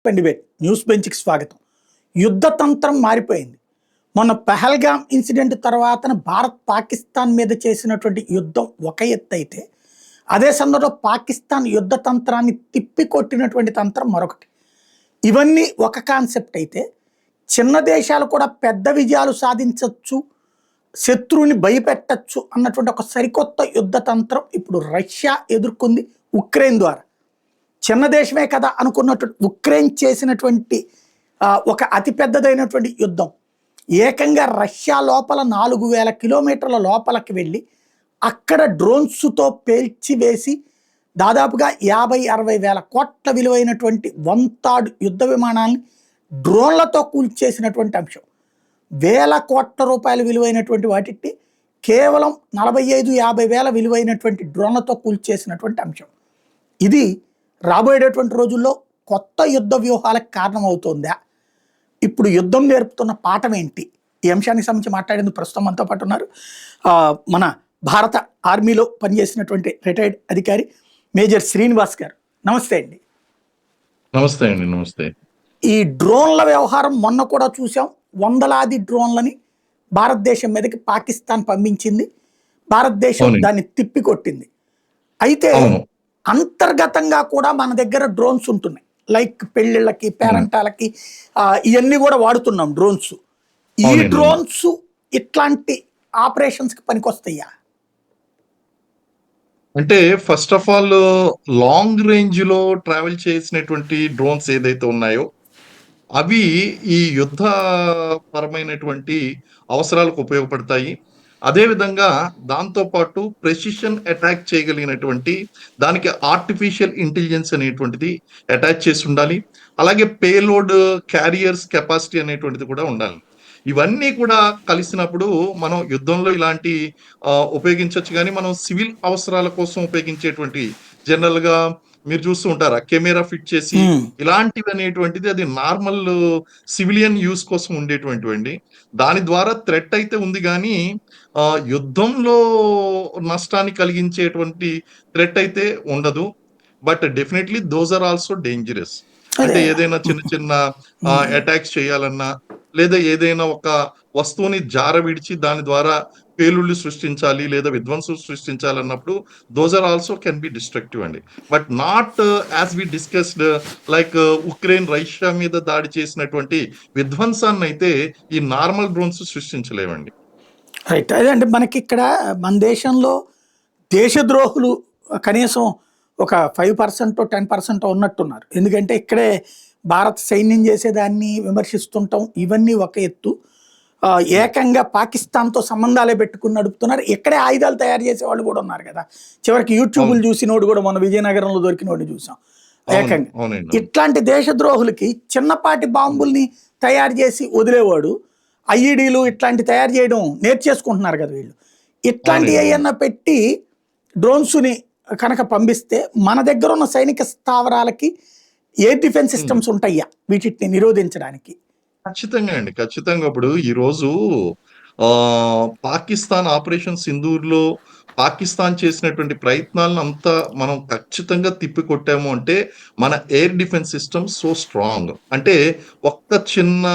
And debate news బెంచ్కి స్వాగతం. యుద్ధ తంత్రం మారిపోయింది. మొన్న పహల్గామ్ ఇన్సిడెంట్ తర్వాత భారత్ పాకిస్తాన్ మీద చేసినటువంటి యుద్ధం ఒక ఎత్తు అయితే, అదే సందర్భంలో పాకిస్తాన్ యుద్ధ తంత్రాన్ని తిప్పికొట్టినటువంటి తంత్రం మరొకటి. ఇవన్నీ ఒక కాన్సెప్ట్ అయితే, చిన్న దేశాలు కూడా పెద్ద విజయాలు సాధించవచ్చు, శత్రువుని భయపెట్టచ్చు అన్నటువంటి ఒక సరికొత్త యుద్ధ తంత్రం ఇప్పుడు రష్యా ఎదుర్కొంది ఉక్రెయిన్ ద్వారా. చిన్న దేశమే కదా అనుకున్నట్టు ఉక్రెయిన్ చేసినటువంటి ఒక అతిపెద్దదైనటువంటి యుద్ధం ఏకంగా రష్యా లోపల 4000 కిలోమీటర్ల లోపలికి వెళ్ళి అక్కడ డ్రోన్స్తో పేల్చివేసి దాదాపుగా 50-60 వేల కోట్ల విలువైనటువంటి వంతాడు యుద్ధ విమానాలని డ్రోన్లతో కూల్చేసినటువంటి అంశం. వేల కోట్ల రూపాయల విలువైనటువంటి వాటిని కేవలం 45-50 వేల విలువైనటువంటి డ్రోన్లతో కూల్చేసినటువంటి అంశం. ఇది రాబోయేటటువంటి రోజుల్లో కొత్త యుద్ధ వ్యూహాలకు కారణమవుతోందా? ఇప్పుడు యుద్ధం నేర్పుతున్న పాఠం ఏంటి? ఈ అంశానికి సంబంధించి మాట్లాడేందుకు ప్రస్తుతం మనతో పాటు ఉన్నారు మన భారత ఆర్మీలో పనిచేసినటువంటి రిటైర్డ్ అధికారి మేజర్ శ్రీనివాస్ గారు. నమస్తే అండి. నమస్తే అండి. నమస్తే. ఈ డ్రోన్ల వ్యవహారం మొన్న కూడా చూసాం. వందలాది డ్రోన్లని భారతదేశం మీదకి పాకిస్తాన్ పంపించింది. భారతదేశం దాన్ని తిప్పికొట్టింది. అయితే అంతర్గతంగా కూడా మన దగ్గర డ్రోన్స్ ఉంటున్నాయి. లైక్ పెళ్ళిళ్ళకి, పేరంటాలకి ఇవన్నీ కూడా వాడుతున్నాం డ్రోన్స్. ఈ డ్రోన్స్ ఇట్లాంటి ఆపరేషన్స్కి పనికొస్తాయా? అంటే first of all long range లో ట్రావెల్ చేసినటువంటి డ్రోన్స్ ఏదైతే ఉన్నాయో అవి ఈ యుద్ధ పరమైనటువంటి అవసరాలకు ఉపయోగపడతాయి. అదేవిధంగా దాంతోపాటు ప్రెసిషన్ అటాక్ చేయగలిగినటువంటి దానికి ఆర్టిఫిషియల్ ఇంటెలిజెన్స్ అనేటువంటిది అటాచ్ చేసి ఉండాలి. అలాగే పేలోడ్ క్యారియర్స్ కెపాసిటీ అనేటువంటిది కూడా ఉండాలి. ఇవన్నీ కూడా కలిసినప్పుడు మనం యుద్ధంలో ఇలాంటి ఉపయోగించవచ్చు. కానీ మనం సివిల్ అవసరాల కోసం ఉపయోగించేటువంటి జనరల్ గా మీరు చూస్తూ ఉంటారా, కెమెరా ఫిట్ చేసి ఇలాంటివి అనేటువంటిది అది నార్మల్ సివిలియన్ యూస్ కోసం ఉండేటువంటివండి. దాని ద్వారా థ్రెట్ అయితే ఉంది కానీ యుద్ధంలో నష్టాన్ని కలిగించేటువంటి థ్రెట్ అయితే ఉండదు. But definitely those are also dangerous. అంటే ఏదైనా చిన్న చిన్న అటాక్స్ చేయాలన్నా, లేదా ఏదైనా ఒక వస్తువుని జార విడిచి దాని ద్వారా పేలుళ్ళు సృష్టించాలి లేదా విధ్వంసం సృష్టించాలన్నప్పుడు those are also can be destructive అండి. But not as we discussed like Ukraine Russia మీద దాడి చేసినటువంటి విధ్వంసాన్ని అయితే ఈ నార్మల్ డ్రోన్స్ సృష్టించలేవండి. రైట్. అదే అంటే మనకి ఇక్కడ మన దేశంలో దేశద్రోహులు కనీసం ఒక 5% 10% ఉన్నట్టున్నారు. ఎందుకంటే ఇక్కడే భారత సైన్యం చేసేదాన్ని విమర్శిస్తుంటాం. ఇవన్నీ ఒక ఎత్తు. ఏకంగా పాకిస్తాన్తో సంబంధాలే పెట్టుకుని నడుపుతున్నారు. ఇక్కడే ఆయుధాలు తయారు చేసే వాళ్ళు కూడా ఉన్నారు కదా. చివరికి యూట్యూబ్లు చూసినోడు కూడా మన విజయనగరంలో దొరికినోడిని చూసాం. ఏకంగా ఇట్లాంటి దేశద్రోహులకి చిన్నపాటి బాంబుల్ని తయారు చేసి వదిలేవాడు. ఐఈడీలు ఇట్లాంటి తయారు చేయడం నేర్చేసుకుంటున్నారు కదా వీళ్ళు. ఇట్లాంటి ఏమన్నా పెట్టి డ్రోన్స్ని కనుక పంపిస్తే మన దగ్గర ఉన్న సైనిక స్థావరాలకి ఎయిర్ డిఫెన్స్ సిస్టమ్స్ ఉంటాయా వీటిని నిరోధించడానికి? ఖచ్చితంగా అండి. ఖచ్చితంగా. ఇప్పుడు ఈరోజు పాకిస్తాన్ ఆపరేషన్ సింధూర్లో పాకిస్తాన్ చేసినటువంటి ప్రయత్నాలను అంతా మనం ఖచ్చితంగా తిప్పికొట్టాము అంటే మన air defence system so strong. అంటే ఒక్క చిన్న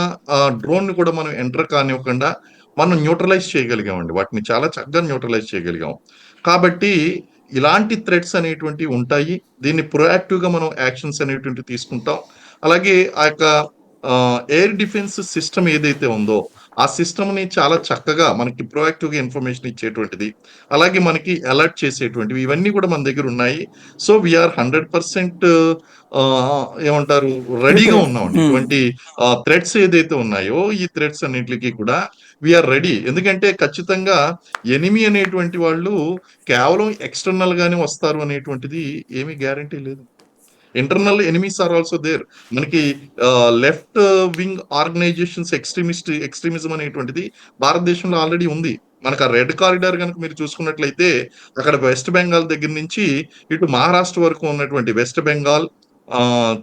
డ్రోన్ ని కూడా మనం ఎంటర్ కానివ్వకుండా మనం న్యూట్రలైజ్ చేయగలిగామండి. వాటిని చాలా చక్కగా న్యూట్రలైజ్ చేయగలిగాం. కాబట్టి ఇలాంటి థ్రెట్స్ అనేటువంటివి ఉంటాయి. దీన్ని ప్రొయాక్టివ్గా మనం యాక్షన్స్ అనేటువంటివి తీసుకుంటాం. అలాగే ఆ యొక్క ఎయిర్ డిఫెన్స్ సిస్టమ్ ఏదైతే ఉందో ఆ సిస్టమ్ని చాలా చక్కగా మనకి ప్రొయాక్టివ్గా ఇన్ఫర్మేషన్ ఇచ్చేటువంటిది, అలాగే మనకి అలర్ట్ చేసేటువంటివి ఇవన్నీ కూడా మన దగ్గర ఉన్నాయి. సో వీఆర్ 100% ఏమంటారు రెడీగా ఉన్నామండి. ఇటువంటి థ్రెట్స్ ఏదైతే ఉన్నాయో ఈ థ్రెట్స్ అన్నింటికి కూడా వీఆర్ రెడీ. ఎందుకంటే ఖచ్చితంగా ఎనిమి అనేటువంటి వాళ్ళు కేవలం ఎక్స్టర్నల్ గానే వస్తారు అనేటువంటిది ఏమీ గ్యారంటీ లేదు. Internal enemies are also there. మనకి లెఫ్ట్ వింగ్ ఆర్గనైజేషన్స్ ఎక్స్ట్రీమిజం అనేటువంటిది భారతదేశంలో ఆల్రెడీ ఉంది. మనకు ఆ రెడ్ కారిడార్ కనుక మీరు చూసుకున్నట్లయితే అక్కడ వెస్ట్ బెంగాల్ దగ్గర నుంచి ఇటు మహారాష్ట్ర వరకు ఉన్నటువంటి వెస్ట్ బెంగాల్,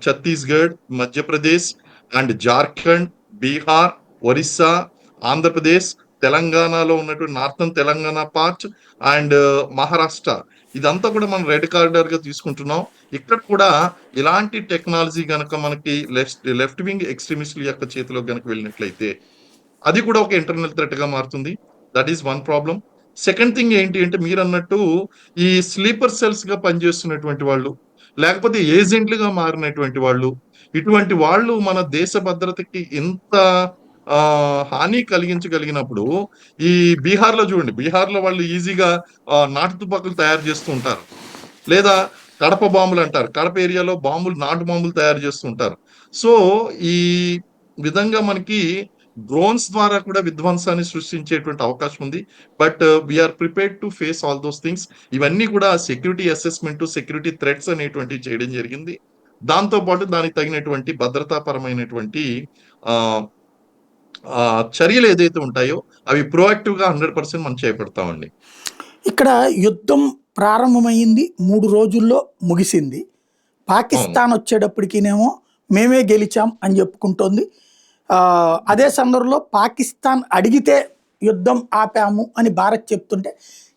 ఛత్తీస్గఢ్, మధ్యప్రదేశ్ అండ్ జార్ఖండ్, బీహార్, ఒరిస్సా, ఆంధ్రప్రదేశ్, తెలంగాణలో ఉన్నటువంటి northern Telangana part and Maharashtra ఇదంతా కూడా మనం రెడ్ కారిడార్ గా తీసుకుంటున్నాం. ఇక్కడ కూడా ఇలాంటి టెక్నాలజీ గనక మనకి లెఫ్ట్ వింగ్ ఎక్స్ట్రీమిస్టుల యొక్క చేతిలో గనక వెళ్ళినట్లయితే అది కూడా ఒక ఇంటర్నల్ థ్రెట్ గా మారుతుంది. That is one problem. Second thing ఏంటి అంటే మీరన్నట్టు ఈ స్లీపర్ సెల్స్ గా పనిచేస్తున్నటువంటి వాళ్ళు, లేకపోతే ఏజెంట్లుగా మారినటువంటి వాళ్ళు, ఇటువంటి వాళ్ళు మన దేశ భద్రతకి ఇంత హాని కలిగించగలిగినప్పుడు, ఈ బీహార్‌లో చూడండి. బీహార్‌లో వాళ్ళు ఈజీగా నాటు తుపాకులు తయారు చేస్తూ ఉంటారు. లేదా కడప బాంబులంటారు. కడప ఏరియాలో బాంబులు, నాటు బాంబులు తయారు చేస్తూ ఉంటారు. సో, ఈ విధంగా మనకి డ్రోన్స్ ద్వారా కూడా విధ్వంసాన్ని సృష్టించేటువంటి అవకాశం ఉంది. But we are prepared to face all those things. ఇవన్నీ కూడా సెక్యూరిటీ అసెస్‌మెంట్, సెక్యూరిటీ థ్రెట్స్ అనేటువంటివి చేయడం జరిగింది. దాంతో పాటు దానికి తగినటువంటి భద్రతాపరమైనటువంటి ఆహ్, చర్యలు ఏదైతే ఉంటాయో అవి ప్రొయాక్టివ్‌గా 100% మనం చేపడతామండి. ఇక్కడ యుద్ధం ప్రారంభమైంది 3 రోజుల్లో ముగిసింది. అవును. పాకిస్తాన్ వచ్చేటప్పటికినేమో మేమే గెలిచాం అని చెప్పుకుంటోంది. అదే సందర్భంలో పాకిస్తాన్ అడిగితే యుద్ధం ఆపాము అని భారత్ చెప్తుంటే,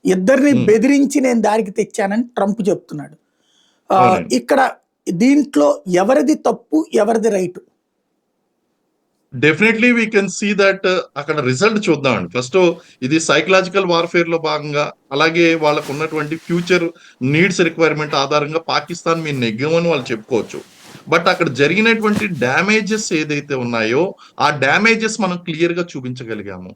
ఇద్దరిని హ్మ్. బెదిరించి నేను దారికి తెచ్చానని ట్రంప్ చెప్తున్నాడు. అవునండి. ఇక్కడ దీంట్లో ఎవరిది తప్పు, ఎవరిది right? Definitely we can see that అక్కడ రిజల్ట్ చూద్దామండి. ఫస్ట్ ఇది సైకలాజికల్ వార్‌ఫేర్‌లో భాగంగా, అలాగే వాళ్ళకున్నటువంటి ఫ్యూచర్ నీడ్స్ రిక్వైర్‌మెంట్ ఆధారంగా పాకిస్తాన్ మేము నెగ్గామని వాళ్ళు చెప్పుకోవచ్చు. బట్ అక్కడ జరిగినటువంటి డ్యామేజెస్ ఏదైతే ఉన్నాయో, ఆ డ్యామేజెస్ మనం క్లియర్‌గా చూపించగలిగాము.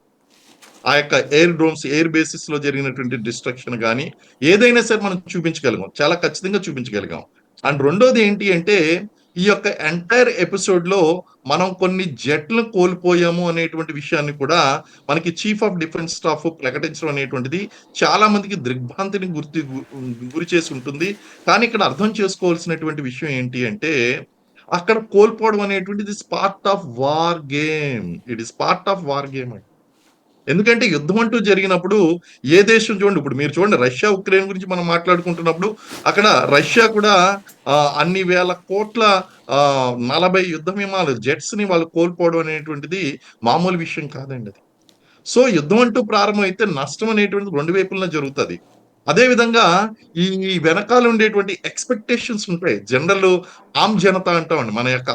ఆ యొక్క ఎయిర్ డ్రోన్స్, ఎయిర్ బేసిస్‌లో జరిగినటువంటి డిస్ట్రక్షన్ గాని, ఏదైనా సరే మనం చూపించగలిగాం. చాలా ఖచ్చితంగా చూపించగలిగాం. అండ్ రెండోది ఏంటి అంటే, ఈ యొక్క ఎంటైర్ ఎపిసోడ్‌లో మనం కొన్ని జెట్‌లను కోల్పోయాము అనేటువంటి విషయాన్ని కూడా మనకి చీఫ్ ఆఫ్ డిఫెన్స్ స్టాఫ్ ప్రకటించడం అనేటువంటిది చాలా మందికి దిగ్భ్రాంతిని గురి చేసి ఉంటుంది. కానీ ఇక్కడ అర్థం చేసుకోవాల్సినటువంటి విషయం ఏంటి అంటే, అక్కడ కోల్పోవడం అనేటువంటిది is part of war game. It is part of war game అండి. ఎందుకంటే యుద్ధం అంటూ జరిగినప్పుడు ఏ దేశం చూడండి, ఇప్పుడు మీరు చూడండి రష్యా, ఉక్రెయిన్ గురించి మనం మాట్లాడుకుంటున్నప్పుడు అక్కడ రష్యా కూడా అన్ని వేల కోట్ల 40 యుద్ధ విమానాలు జెట్స్‌ని వాళ్ళు కోల్పోవడం అనేటువంటిది మామూలు విషయం కాదండి అది. సో, యుద్ధం అంటూ ప్రారంభమైతే నష్టం అనేటువంటిది 2 వైపులా జరుగుతది. అదే విధంగా ఈ వెనకాల ఉండేటువంటి ఎక్స్‌పెక్టేషన్స్ ఉంటాయి. ఆమ్ జనత అంటామండి. మన యొక్క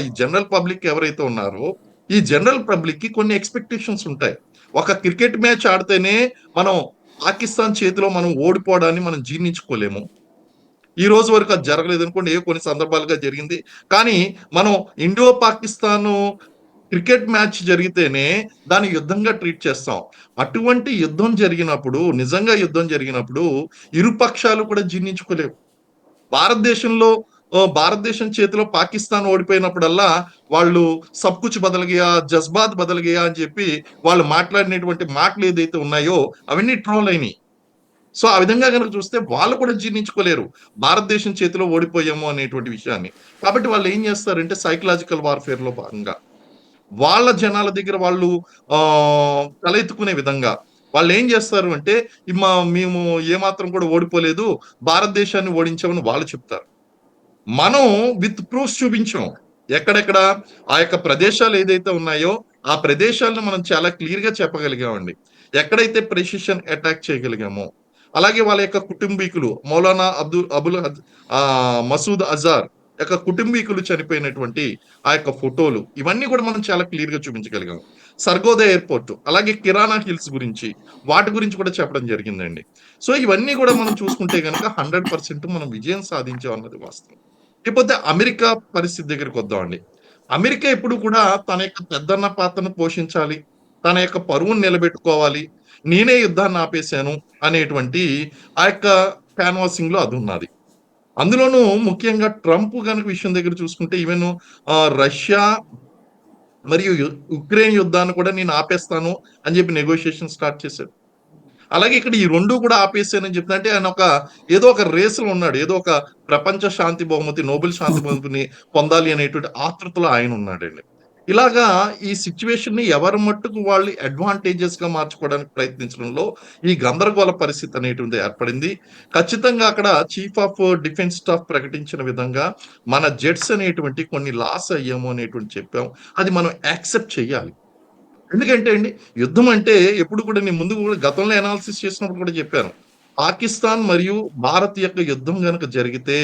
ఈ జనరల్ పబ్లిక్ ఎవరైతే ఉన్నారో, ఈ జనరల్ పబ్లిక్‌కి కొన్ని ఎక్స్‌పెక్టేషన్స్ ఉంటాయి. ఒక క్రికెట్ మ్యాచ్ ఆడితేనే మనం పాకిస్తాన్ చేతిలో మనం ఓడిపోవడాన్ని మనం జీర్ణించుకోలేము. ఈ రోజు వరకు అది జరగలేదనుకోండి. కొన్ని సందర్భాలుగా జరిగింది. కానీ మనం ఇండో పాకిస్తాను క్రికెట్ మ్యాచ్ జరిగితేనే దాన్ని యుద్ధంగా ట్రీట్ చేస్తాం. అటువంటి యుద్ధం జరిగినప్పుడు, నిజంగా యుద్ధం జరిగినప్పుడు ఇరు పక్షాలు కూడా జీర్ణించుకోలేవు. భారతదేశంలో భారతదేశం చేతిలో పాకిస్తాన్ ఓడిపోయినప్పుడల్లా వాళ్ళు సబ్ కుచ్ బదల్ గయా, జజ్బాత్ బదల్ గయా అని చెప్పి వాళ్ళు మాట్లాడినటువంటి మాటలు ఏదైతే ఉన్నాయో అవన్నీ ట్రోల్ అయినాయి. సో, ఆ విధంగా గనక చూస్తే వాళ్ళు కూడా జీర్ణించుకోలేరు. భారతదేశం చేతిలో ఓడిపోయాము అనేటువంటి విషయాన్ని. కాబట్టి వాళ్ళేం జేస్తారంటే సైకలాజికల్ వార్‌ఫేర్‌లో భాగంగా వాళ్ళ జనాల దగ్గర వాళ్ళు తల ఎత్తుకునే విధంగా వాళ్ళేం జేస్తారు అంటే, మేము ఏమాత్రం కూడా ఓడిపోలేదు. భారతదేశాన్ని ఓడించామని వాళ్ళు చెప్తారు. మనం విత్ ప్రూఫ్స్ చూపించాం. ఎక్కడెక్కడ ఆ యొక్క ప్రదేశాలు ఏదైతే ఉన్నాయో, ఆ ప్రదేశాలను మనం చాలా క్లియర్‌గా చెప్పగలిగామండి. ఎక్కడైతే ప్రెసిషన్ అటాక్ చేయగలిగామో, అలాగే వాళ్ళ యొక్క కుటుంబీకులు మౌలానా మసూద్ అజార్ యొక్క కుటుంబీకులు చనిపోయినటువంటి ఆ యొక్క ఫోటోలు, ఇవన్నీ కూడా మనం చాలా క్లియర్‌గా చూపించగలిగాం. సర్గోదా ఎయిర్‌పోర్ట్, అలాగే కిరాణా హిల్స్ గురించి, వాటి గురించి కూడా చెప్పడం జరిగిందండి. సో, ఇవన్నీ కూడా మనం చూసుకుంటే గనక 100% మనం విజయం సాధించాం అన్నది వాస్తవం. ఇకపోతే అమెరికా పరిస్థితి దగ్గరికొద్దామండి. అమెరికా ఎప్పుడు కూడా తన యొక్క పెద్దన్న పాత్రను పోషించాలి. తన యొక్క పరువును నిలబెట్టుకోవాలి. నేనే యుద్ధాన్ని ఆపేశాను అనేటువంటి ఆ యొక్క కాన్వాసింగ్‌లో అదున్నది. అందులోనూ ముఖ్యంగా ట్రంప్ గనక విషయం దగ్గర చూసుకుంటే రష్యా మరియు ఉక్రెయిన్ యుద్ధాన్ని కూడా నేను ఆపేస్తాను అని చెప్పి నెగోషియేషన్ స్టార్ట్ చేశాడు. అలాగే ఇక్కడ ఈ 2 కూడా ఆపేసానని చెప్తున్నా అంటే ఆయన ఏదో ఒక రేస్‌లో ఉన్నాడు. ఏదో ఒక ప్రపంచ శాంతి బహుమతి, నోబెల్ శాంతి బహుమతిని పొందాలి అనేటువంటి ఆతృతలో ఆయనున్నాడండి. ఇలాగా ఈ సిట్యుయేషన్‌ని ఎవరి మట్టుకు వాళ్ళు అడ్వాంటేజెస్‌గా మార్చుకోవడానికి ప్రయత్నించడంలో ఈ గందరగోళ పరిస్థితి అనేటువంటిది ఏర్పడింది. ఖచ్చితంగా అక్కడ చీఫ్ ఆఫ్ డిఫెన్స్ స్టాఫ్ ప్రకటించిన విధంగా మన జెట్స్ అనేటువంటివి కొన్ని లాస్ అయ్యాము అనేటువంటి చెప్పాం. అది మనం యాక్సెప్ట్ చేయాలి. ఎందుకంటే అండి, యుద్ధం అంటే ఎప్పుడు కూడా నేను ముందు కూడా గతంలో అనాలిసిస్ చేసినప్పుడు కూడా చెప్పాను. పాకిస్తాన్ మరియు భారత్ యొక్క యుద్ధం గనక జరిగితే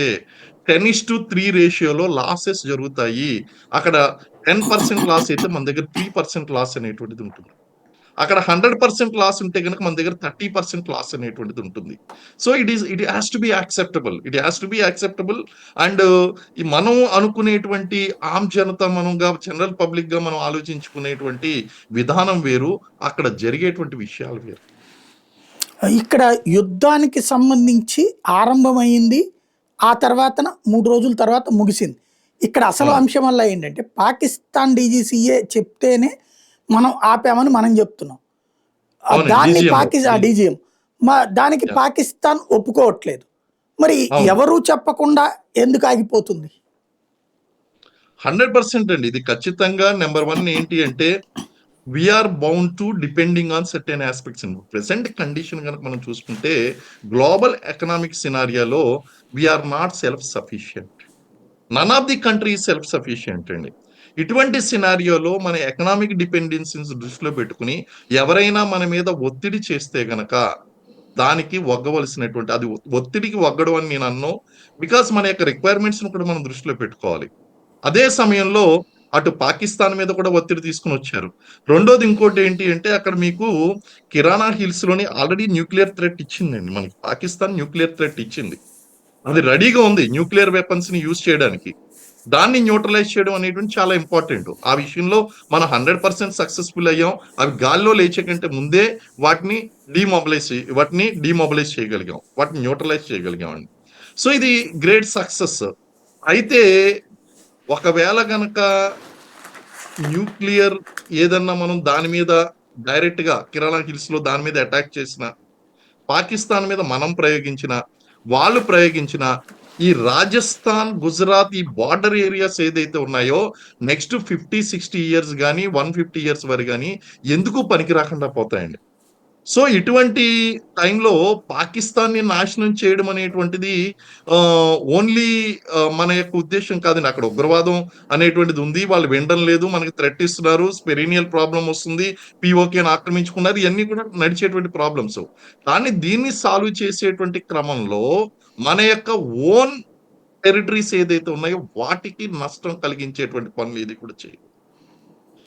10:3 రేషియోలో లాసెస్ జరుగుతాయి. అక్కడ 10% లాస్ అయితే మన దగ్గర 3% లాస్ అనేటువంటిది ఉంటుంది. అక్కడ 100% లాస్ ఉంటే గనక మన దగ్గర 30% లాస్ అనేటువంటిది ఉంటుంది. So it has to be acceptable. It has to be acceptable. And మనం అనుకునేటువంటి ఆమ్ జనతా జనరల్ పబ్లిక్‌గా మనం ఆలోచించుకునేటువంటి విధానం వేరు. అక్కడ జరిగేటువంటి విషయాలు వేరు. ఇక్కడ యుద్ధానికి సంబంధించి ఆరంభమైంది. ఆ తర్వాతన 3 రోజుల తర్వాత ముగిసింది. ఇక్కడ అసలు అవును. అంశం వల్ల ఏంటంటే పాకిస్తాన్ డీజీసీఏ చెప్తేనే మనం ఆపామని మనం చెప్తున్నాం. అవునండి. దాన్ని డీజీఎంఓ. డీజీఎం దానికి యాహ్! పాకిస్తాన్ ఒప్పుకోవట్లేదు. మరి అవును. ఎవరు చెప్పకుండా ఎందుకు ఆగిపోతుంది? 100% అండి. ఇది ఖచ్చితంగా నంబర్ 1 ఏంటి అంటే we are bound to depending on certain aspects అండి. ప్రెజెంట్ కండిషన్ గనక మనం చూసుకుంటే గ్లోబల్ ఎకనామిక్ సినారియోలో we are not self sufficient. None of the country is self sufficient అండి. ఇటువంటి సినారియోలో మన ఎకనామిక్ డిపెండెన్సీస్ దృష్టిలో పెట్టుకొని ఎవరైనా మన మీద ఒత్తిడి చేస్తే గనక దానికి ఒగ్గవలసినటువంటి అది ఒత్తిడికి ఒగ్గడం అని నేను అనను. బికాస్ మన యొక్క రిక్వైర్మెంట్స్‌ని కూడా మనం దృష్టిలో పెట్టుకోవాలి. అదే సమయంలో అటు పాకిస్తాన్ మీద కూడా ఒత్తిడి తీసుకొనొచ్చారు. రెండోది ఇంకోటి ఏంటి అంటే అక్కడ మీకు కిరాణా హిల్స్‌లోని ఆల్రెడీ న్యూక్లియర్ థ్రెట్ ఇచ్చిందండి మనకి. పాకిస్తాన్ న్యూక్లియర్ థ్రెట్ ఇచ్చింది. అది రెడీగా ఉంది న్యూక్లియర్ వెపన్స్‌ని యూజ్ చేయడానికి. దాన్ని న్యూట్రలైజ్ చేయడం అనేటువంటి చాలా ఇంపార్టెంట్. ఆ విషయంలో మనం 100% సక్సెస్‌ఫుల్ అయ్యాం. అవి గాల్లో లేచే కంటే ముందే వాటిని డీమొబలైజ్ చేయగలిగాం. వాటిని న్యూట్రలైజ్ చేయగలిగామండి. సో ఇది గ్రేట్ సక్సెస్. అయితే ఒకవేళ గనక న్యూక్లియర్ ఏదన్నా మనం దాని మీద డైరెక్ట్‌గా కిరాణా హిల్స్‌లో దాని మీద అటాక్ చేసినా, పాకిస్తాన్ మీద మనం ప్రయోగించినా, వాళ్ళు ప్రయోగించినా, ఈ రాజస్థాన్, గుజరాత్ ఈ బార్డర్ ఏరియాస్ ఏదైతే ఉన్నాయో నెక్స్ట్ 50, 60 ఇయర్స్ గాని, 150 ఇయర్స్ వరకు గాని ఎందుకు పనికి రాకుండా పోతాయండి. సో ఇటువంటి టైంలో పాకిస్తాన్‌ని నాశనం చేయడం అనేటువంటిది ఓన్లీ మన యొక్క ఉద్దేశ్యం కాదండి. అక్కడ ఉగ్రవాదం అనేటువంటిది ఉంది. వాళ్ళు వినడం లేదు. మనకి థ్రెట్ ఇస్తున్నారు. పెరీనియల్ ప్రాబ్లమ్ వస్తుంది. పీఓకేని ఆక్రమించుకున్నారు. ఇయన్నీ కూడా నడిచేటువంటి ప్రాబ్లమ్స్. కానీ దీన్ని సాల్వ్ చేసేటువంటి క్రమంలో మన యొక్క ఓన్ టెరిటరీస్ ఏదైతే ఉన్నాయో వాటికి నష్టం కలిగించేటువంటి పనులు ఏది కూడా చేయదు.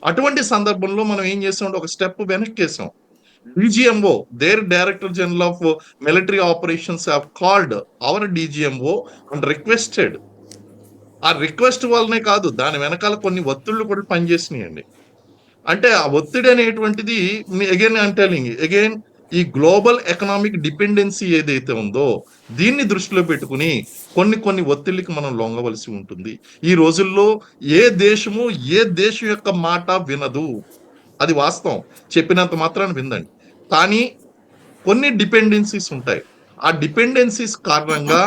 అటువంటి సందర్భంలో మనం ఏం చేసామంటే ఒక step వెనక్కేసాం. DGMO, their Director General of Military Operations have called our DGMO and requested. ఆ రిక్వెస్ట్ వల్లనే కాదు దాని వెనకాల కొన్ని ఒత్తిళ్లు కూడా పనిచేసినాయండి. అంటే ఆ ఒత్తిడి అనేటువంటిది అగైన్ ఐయామ్ టెల్లింగ్ అగైన్ ఈ గ్లోబల్ ఎకనామిక్ డిపెండెన్సీ ఏదైతే ఉందో దీన్ని దృష్టిలో పెట్టుకుని కొన్ని ఒత్తిళ్ళకి మనం లొంగవలసి ఉంటుంది. ఈ రోజుల్లో ఏ దేశం యొక్క మాట వినదు. అది వాస్తవం. చెప్పినంత మాత్రాన విందండి. కానీ కొన్ని డిపెండెన్సీస్ ఉంటాయి. ఆ డిపెండెన్సీస్ కారణంగా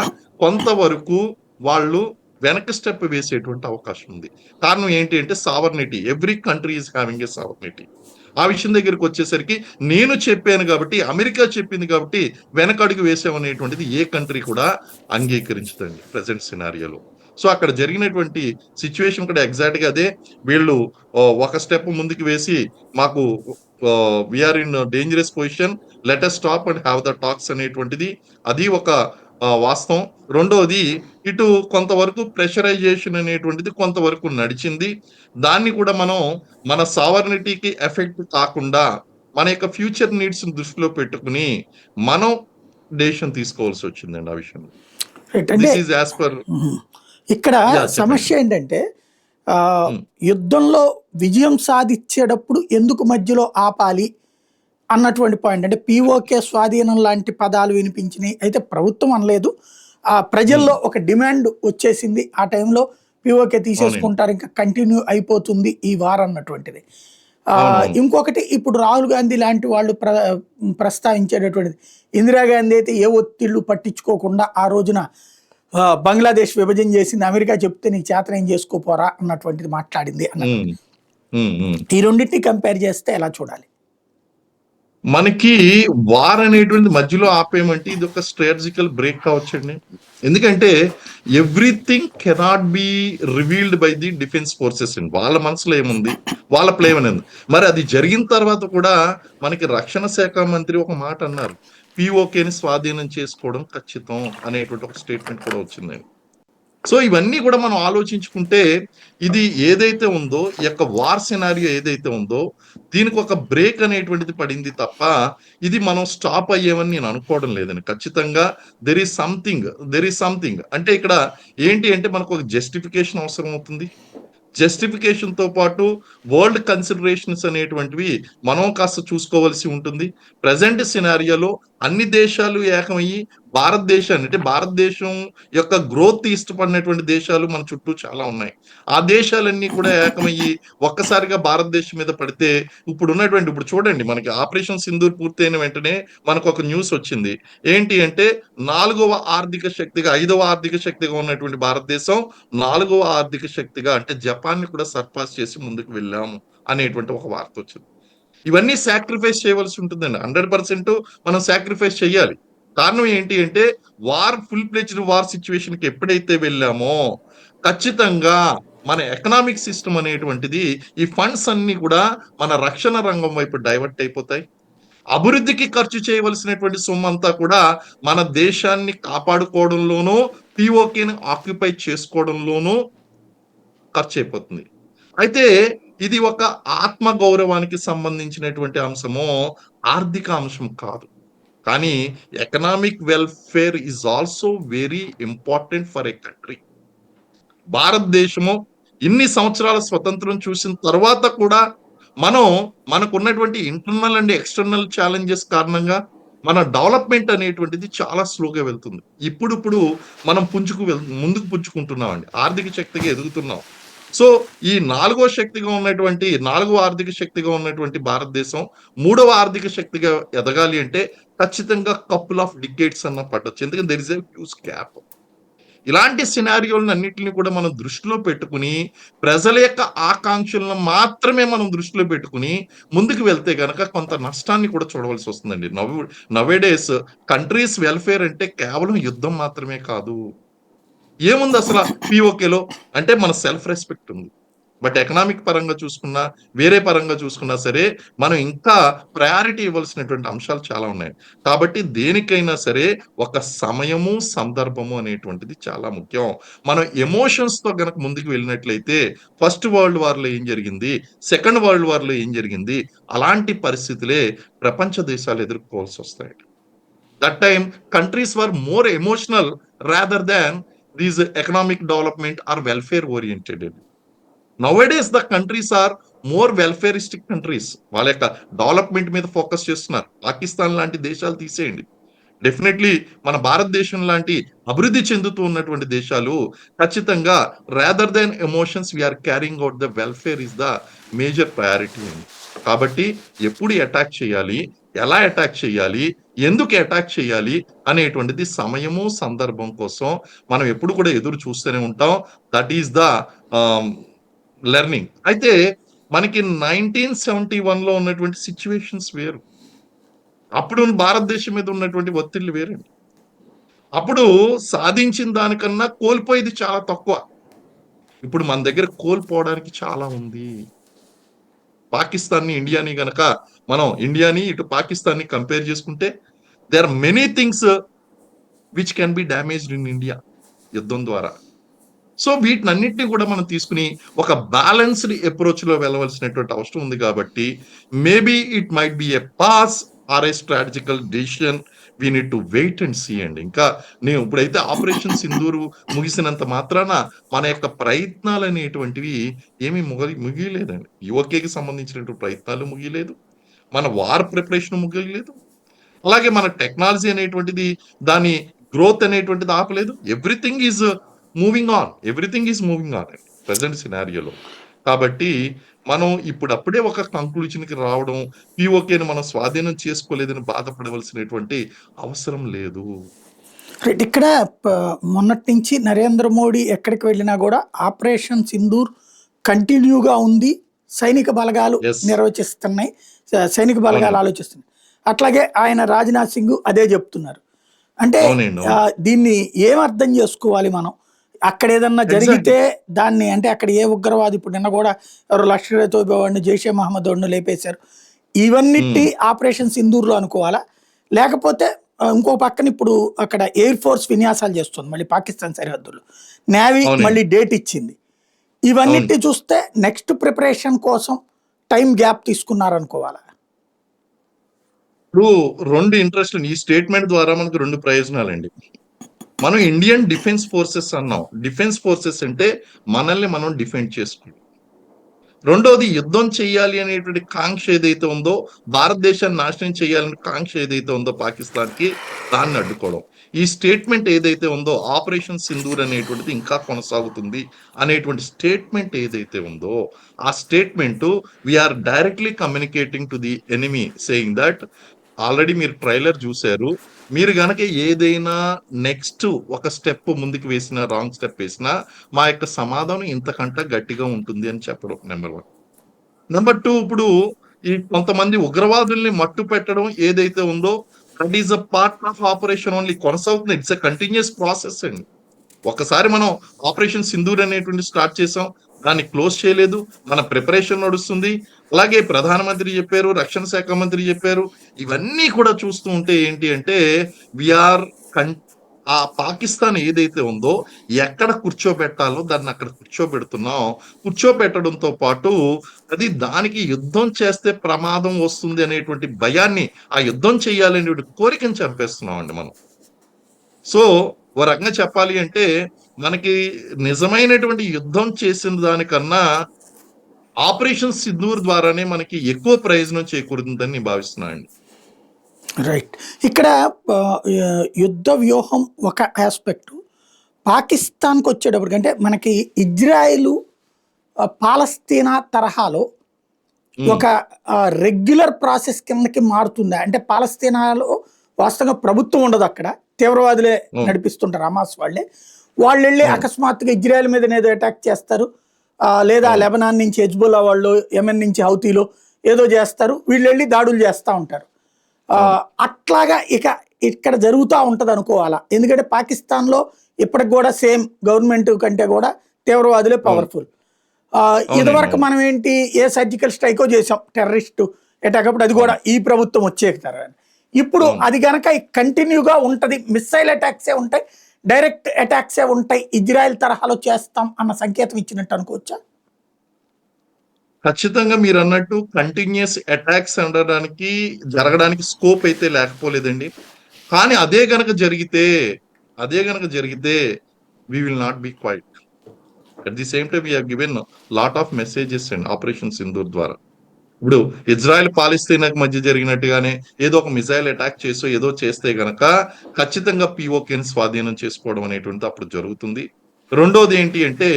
కొంతవరకు వాళ్ళు వెనక్కి స్టెప్ వేసేటువంటి అవకాశం ఉంది. కారణం ఏంటి అంటే sovereignty. Every country is having a sovereignty. ఆ విషయం దగ్గరికి వచ్చేసరికి నేను చెప్పాను కాబట్టి, అమెరికా చెప్పింది కాబట్టి వెనకడుగు వేసామనేటువంటిది ఏ కంట్రీ కూడా అంగీకరించదండి ప్రెజెంట్ సినారియోలో. సో అక్కడ జరిగినటువంటి సిచ్యువేషన్ కూడా ఎగ్జాక్ట్‌గా అదే. వీళ్ళు ఒక స్టెప్ ముందుకు వేసి మాకు we are in dangerous position. Let us stop and have the talks అనేటువంటిది అది ఒక వాస్తవం. రెండోది ఇటు కొంతవరకు ప్రెషరైజేషన్ అనేటువంటిది కొంతవరకు నడిచింది. దాన్ని కూడా మనం మన సావర్నిటీకి ఎఫెక్ట్ కాకుండా మన యొక్క ఫ్యూచర్ నీడ్స్‌ని దృష్టిలో పెట్టుకొని మనం డెసిషన్ తీసుకోవాల్సి వచ్చిందండి ఆ విషయంలో. రైట్. అంటే దిస్ ఈజ్ యాస్ పర్ ఇక్కడ చెప్పండి. సమస్య ఏంటంటే హ్మ్. యుద్ధంలో విజయం సాధించేటప్పుడు ఎందుకు మధ్యలో ఆపాలి అన్నటువంటి పాయింట్. అంటే పీఓకే స్వాధీనం లాంటి పదాలు వినిపించినాయి. అయితే ప్రభుత్వం అనలేదు. ప్రజల్లో ఒక డిమాండ్ వచ్చేసింది. ఆ టైంలో పీఓకే అవునండి. తీసేసుకుంటారు, ఇంకా కంటిన్యూ అయిపోతుంది ఈ వార్ అన్నటువంటిది. అవునవును. ఇంకొకటి ఇప్పుడు రాహుల్ గాంధీ లాంటి వాళ్ళు ప్రస్తావించేటటువంటిది, ఇందిరాగాంధీ అయితే ఏ ఒత్తిళ్లు పట్టించుకోకుండా ఆ రోజున బంగ్లాదేశ్ విభజన చేసింది, అమెరికా చెప్తే నీకు చేతనేం చేసుకోపోరా అన్నటువంటిది మాట్లాడింది అన్నట్టు. హ్మ్. హ్మ్. హ్మ్. ఈ రెండింటిని కంపేర్ చేస్తే ఎలా చూడాలి? మనకి వార్ అనేటువంటిది మధ్యలో ఆపేయమంటే ఇది ఒక స్ట్రాటజికల్ బ్రేక్ కావచ్చండి. ఎందుకంటే everything cannot be revealed by the defence forces అండి. వాళ్ళ మనసులో ఏముంది, వాళ్ళ ప్లాన్ ఏంది. మరి అది జరిగిన తర్వాత కూడా మనకి రక్షణ శాఖ మంత్రి ఒక మాట అన్నారు. పీఓకేని స్వాధీనం చేసుకోవడం ఖచ్చితం అనేటువంటి ఒక స్టేట్మెంట్ కూడా వచ్చిందండి. సో ఇవన్నీ కూడా మనం ఆలోచించుకుంటే ఇది ఏదైతే ఉందో ఈ యొక్క వార్ సినారియో ఏదైతే ఉందో దీనికి ఒక బ్రేక్ అనేటువంటిది పడింది తప్ప ఇది మనం స్టాప్ అయ్యేమని నేను అనుకోవడం లేదండి. ఖచ్చితంగా దెర్ ఈస్ సంథింగ్ అంటే ఇక్కడ ఏంటి అంటే మనకు ఒక జస్టిఫికేషన్ అవసరం అవుతుంది. జస్టిఫికేషన్ తో పాటు వరల్డ్ కన్సిడరేషన్స్ అనేటువంటివి మనం కాస్త చూసుకోవాల్సి ఉంటుంది. ప్రెజెంట్ సినారియోలో అన్ని దేశాలు ఏకమయ్యి భారతదేశాన్ని అంటే భారతదేశం యొక్క గ్రోత్ ఇష్టపడినటువంటి దేశాలు మన చుట్టూ చాలా ఉన్నాయి. ఆ దేశాలన్నీ కూడా ఏకమయ్యి ఒక్కసారిగా భారతదేశం మీద పడితే ఇప్పుడు చూడండి మనకి ఆపరేషన్ సింధూర్ పూర్తయిన వెంటనే మనకు ఒక న్యూస్ వచ్చింది. ఏంటి అంటే 4వ ఆర్థిక శక్తిగా 5వ ఆర్థిక శక్తిగా ఉన్నటువంటి భారతదేశం 4వ ఆర్థిక శక్తిగా అంటే జపాన్ ని కూడా సర్పాస్ చేసి ముందుకు వెళ్ళాము అనేటువంటి ఒక వార్త వచ్చింది. ఇవన్నీ సాక్రిఫైస్ చేయవలసి ఉంటుందండి. 100% మనం సాక్రిఫైస్ చేయాలి. కారణం ఏంటి అంటే ఫుల్ ప్లెజ్డ్ వార్ సిచ్యువేషన్ కి ఎప్పుడైతే వెళ్ళామో ఖచ్చితంగా మన ఎకనామిక్ సిస్టమ్ అనేటువంటిది ఈ ఫండ్స్ అన్ని కూడా మన రక్షణ రంగం వైపు డైవర్ట్ అయిపోతాయి. అభివృద్ధికి ఖర్చు చేయవలసినటువంటి సొమ్ము అంతా కూడా మన దేశాన్ని కాపాడుకోవడంలోనూ పీఓకేని ఆక్యుపై చేసుకోవడంలోనూ ఖర్చు అయిపోతుంది. అయితే ఇది ఒక ఆత్మ గౌరవానికి సంబంధించినటువంటి అంశము, ఆర్థిక అంశం కాదు. కానీ economic welfare is also very important for a country. భారతదేశము ఇన్ని సంవత్సరాల స్వతంత్రం చూసిన తర్వాత కూడా మనకున్నటువంటి ఇంటర్నల్ అండ్ ఎక్స్టర్నల్ ఛాలెంజెస్ కారణంగా మన డెవలప్మెంట్ అనేటువంటిది చాలా స్లోగా వెళ్తుంది. ఇప్పుడు మనం ముందుకు పుంజుకుంటున్నామండి. ఆర్థిక శక్తిగా ఎదుగుతున్నాం. సో ఈ 4వ ఆర్థిక శక్తిగా ఉన్నటువంటి భారతదేశం 3వ ఆర్థిక శక్తిగా ఎదగాలి అంటే ఖచ్చితంగా కపుల్ ఆఫ్ డికేట్స్ అన్న పట్టొచ్చు. ఎందుకంటే there is a huge gap. ఇలాంటి సినారియోలను అన్నిటిని కూడా మనం దృష్టిలో పెట్టుకుని ప్రజల యొక్క ఆకాంక్షలను మాత్రమే మనం దృష్టిలో పెట్టుకుని ముందుకు వెళ్తే గనక కొంత నష్టాన్ని కూడా చూడవలసి వస్తుందండి. నవేడేస్ కంట్రీస్ వెల్ఫేర్ అంటే కేవలం యుద్ధం మాత్రమే కాదు. ఏముంది అసలు పీఓకేలో అంటే మన సెల్ఫ్ రెస్పెక్ట్ ఉంది. బట్ ఎకనామిక్ పరంగా చూసుకున్నా వేరే పరంగా చూసుకున్నా సరే మనం ఇంకా ప్రయారిటీ ఇవ్వాల్సినటువంటి అంశాలు చాలా ఉన్నాయి. కాబట్టి దేనికైనా సరే ఒక సమయము సందర్భము అనేటువంటిది చాలా ముఖ్యం. మనం ఎమోషన్స్ తో గనక ముందుకు వెళ్ళినట్లయితే ఫస్ట్ వరల్డ్ వార్ లో ఏం జరిగింది, సెకండ్ వరల్డ్ వార్ లో ఏం జరిగింది, అలాంటి పరిస్థితులే ప్రపంచ దేశాలు ఎదుర్కోవాల్సి వస్తాయి. That time countries were more emotional rather than these economic development or welfare oriented. Nowadays the countries are more welfareistic countries. వాళ్ళ యొక్క డెవలప్మెంట్ మీద ఫోకస్ చేస్తున్నారు. పాకిస్తాన్ లాంటి దేశాలు తీసేయండి. డెఫినెట్లీ మన భారతదేశం లాంటి అభివృద్ధి చెందుతూ ఉన్నటువంటి దేశాలు ఖచ్చితంగా rather than emotions we are carrying out the welfare is the major priority. కాబట్టి ఎప్పుడు అటాక్ చేయాలి, ఎలా అటాక్ చేయాలి, ఎందుకు అటాక్ చేయాలి అనేటువంటిది సమయము సందర్భం కోసం మనం ఎప్పుడు కూడా ఎదురు చూస్తూనే ఉంటాం. That is the learning. అయితే మనకి 1971లో ఉన్నటువంటి సిచ్యువేషన్స్ వేరు. అప్పుడు భారతదేశం మీద ఉన్నటువంటి ఒత్తిళ్లు వేరండి. అప్పుడు సాధించిన దానికన్నా కోల్పోయేది చాలా తక్కువ. ఇప్పుడు మన దగ్గర కోల్పోవడానికి చాలా ఉంది. పాకిస్తాన్ని ఇండియాని గనక మనం ఇండియాని ఇటు పాకిస్తాన్ని కంపేర్ చేసుకుంటే there are many things which can be damaged in India యుద్ధం ద్వారా. సో వీటినన్నింటినీ కూడా మనం తీసుకుని ఒక బ్యాలెన్స్డ్ అప్రోచ్ లో వెళ్ళవలసినటువంటి అవసరం ఉంది. కాబట్టి maybe it might be a pass or a strategical decision. We need to wait and see అండి. ఇంకా నేను ఇప్పుడైతే ఆపరేషన్ సింధూరు ముగిసినంత మాత్రాన మన యొక్క ప్రయత్నాలు అనేటువంటివి ఏమీ ముగియలేదండి. యువకేకి సంబంధించినటువంటి ప్రయత్నాలు ముగియలేదు, మన వార్ ప్రిపరేషన్ ముగియలేదు, అలాగే మన టెక్నాలజీ అనేటువంటిది దాని గ్రోత్ అనేటువంటిది ఆపలేదు. Everything is moving on present సినారియోలో. కాబట్టి మనం ఇప్పుడప్పుడే ఒక కంక్లూజన్కి రావడం, పీఓకేని మనం స్వాధీనం చేసుకోలేదని బాధపడవలసినటువంటి అవసరం లేదు. రైట్. ఇక్కడ మొన్నటి నుంచి నరేంద్ర మోడీ ఎక్కడికి వెళ్ళినా కూడా ఆపరేషన్ సింధూర్ కంటిన్యూగా ఉంది. సైనిక బలగాలు నిర్వచిస్తున్నాయి, సైనిక బలగాలు ఆలోచిస్తున్నాయి. అట్లాగే ఆయన రాజ్నాథ్ సింగ్ అదే చెప్తున్నారు. అంటే దీన్ని ఏం అర్థం చేసుకోవాలి మనం? అక్కడ ఏదన్నా జరిగితే దాన్ని అంటే అక్కడ ఏ ఉగ్రవాది ఇప్పుడు నిన్న కూడా ఎవరు లష్కర్ తోయిబా వాడిని, జైషే మహమ్మద్ వాడిని లేపేశారు. ఇవన్నిటి ఆపరేషన్ సింధూర్లో అనుకోవాలా, లేకపోతే ఇంకో పక్కన ఇప్పుడు అక్కడ ఎయిర్ ఫోర్స్ విన్యాసాలు చేస్తుంది మళ్ళీ పాకిస్తాన్ సరిహద్దుల్లో. నేవీ అవునండి. మళ్ళీ డేట్ ఇచ్చింది. అవును. ఇవన్నిటి చూస్తే నెక్స్ట్ ప్రిపరేషన్ కోసం టైం గ్యాప్ తీసుకున్నారనుకోవాలా? ఇప్పుడు 2 ఇంట్రెస్ట్‌లు ఈ స్టేట్‌మెంట్ ద్వారా మనకు 2 ప్రయోజనాలండి. మనం ఇండియన్ డిఫెన్స్ ఫోర్సెస్ అన్నాం. డిఫెన్స్ ఫోర్సెస్ అంటే మనల్ని మనం డిఫెండ్ చేసుకోవడం. రెండోది యుద్ధం చేయాలి అనేటువంటి కాంక్ష ఏదైతే ఉందో, భారతదేశాన్ని నాశనం చేయాలని కాంక్ష ఏదైతే ఉందో పాకిస్తాన్‌కి, దాన్ని అడ్డుకోవడం. ఈ స్టేట్‌మెంట్ ఏదైతే ఉందో ఆపరేషన్ సింధూర్ అనేటువంటిది ఇంకా కొనసాగుతుంది అనేటువంటి స్టేట్‌మెంట్ ఏదైతే ఉందో, ఆ statement we are directly communicating to the enemy saying that already మీరు ట్రైలర్ చూసారు. మీరు గనక ఏదైనా నెక్స్ట్ ఒక స్టెప్ ముందుకు వేసినా, రాంగ్ స్టెప్ వేసినా, మా యొక్క సమాధానం ఇంతకంటే గట్టిగా ఉంటుంది అని చెప్పడం నంబర్ 1. నంబర్ 2 ఇప్పుడు ఈ కొంతమంది ఉగ్రవాదుల్ని మట్టు పెట్టడం ఏదైతే ఉందో, that is a part of operation only కొనసాగుతుంది. ఇట్స్ ఎ కంటిన్యూయస్ ప్రాసెస్ అండి. ఒకసారి మనం ఆపరేషన్ సింధూర్ అనేటువంటి స్టార్ట్ చేసాం. దాన్ని క్లోజ్ చేయలేదు. మన ప్రిపరేషన్ నడుస్తుంది. అలాగే ప్రధానమంత్రి చెప్పారు, రక్షణ శాఖ మంత్రి చెప్పారు. ఇవన్నీ కూడా చూస్తూ ఉంటే ఏంటి అంటే వి ఆర్ కన్ ఆ పాకిస్తాన్ ఏదైతే ఉందో ఎక్కడ కూర్చోబెట్టాలో దాన్ని అక్కడ కూర్చోబెడుతున్నాం. కూర్చోబెట్టడంతో పాటు అది దానికి యుద్ధం చేస్తే ప్రమాదం వస్తుంది అనేటువంటి భయాన్ని, ఆ యుద్ధం చేయాలనేటువంటి కోరికను చంపేస్తున్నామండి మనం. సో, ఓ రకంగా చెప్పాలి అంటే, మనకి నిజమైనటువంటి యుద్ధం చేసిన దానికన్నా, ఆపరేషన్ సింధూర్ ద్వారానే మనకి ఎక్కువ ప్రయోజనం చేకూరుతుందని నేను భావిస్తున్నానండి. రైట్. ఇక్కడ యుద్ధ వ్యూహం ఒక ఆస్పెక్టు. పాకిస్తాన్‌కి వచ్చేటప్పటికి అంటే మనకి ఇజ్రాయెలు పాలస్తీనా తరహాలో హ్మ్. ఒక రెగ్యులర్ ప్రాసెస్ కిందకి మారుతుందా? అంటే పాలస్తీనాలో వాస్తవంగా ప్రభుత్వం ఉండదు అక్కడ. తీవ్రవాదులే అవును. నడిపిస్తుంటారు హమాస్ వాళ్ళే. వాళ్ళెళ్ళి అవును. అకస్మాత్తుగా ఇజ్రాయెల్ మీద ఏదో అటాక్ చేస్తారు. లేదా అవును. లెబనాన్ నుంచి హెజ్బుల్లా వాళ్ళు, యెమెన్ నుంచి హౌతీలో ఏదో చేస్తారు. వీళ్ళెళ్ళి దాడులు చేస్తా ఉంటారు. అవును. అట్లాగా ఇక్కడ జరుగుతా ఉంటదనుకోవాలా? ఎందుకంటే పాకిస్తాన్‌లో ఇప్పటికి గూడా సేమ్ గవర్నమెంట్ కంటే గూడా తీవ్రవాదులే అవును. పవర్‌ఫుల్. అవునండి. ఇదివరకు అవును. మనం ఏంటి ఏ సర్జికల్ స్ట్రైకో చేసాం టెర్రరిస్టు అటాక్ అప్పుడు అది గూడా అవును. ఈ ప్రభుత్వం వచ్చేక తర్వాత. ఇప్పుడు అవును. అది గనక కంటిన్యూగా ఉంటది. మిస్సైల్ అటాక్సే ఉంటాయి. డైరెక్ట్ అటాక్సే ఉంటాయి. ఇజ్రాయెల్ తరహాలో చేస్తాం అన్న సంకేతం ఇచ్చినట్టు అనుకోవచ్చా? ఖచ్చితంగా మీరన్నట్టు కంటిన్యూయస్ అటాక్స్ జరగడానికి స్కోప్ అయితే లేకపోలేదండి. కానీ అదే గనక జరిగితే we will not be quiet. At the same time we have given lot of messages అండి ఆపరేషన్ సింధూర్ ద్వారా. ఇప్పుడు ఇజ్రాయెల్ పాలస్తీనాకు మధ్య జరిగినట్టుగానే ఏదో ఒక మిసైల్ అటాక్ చేసో ఏదో చేస్తే గనక ఖచ్చితంగా పీఓకేని స్వాధీనం చేసుకోవడం అనేటువంటిది అప్పుడు జరుగుతుంది. రెండోది ఏంటి అంటే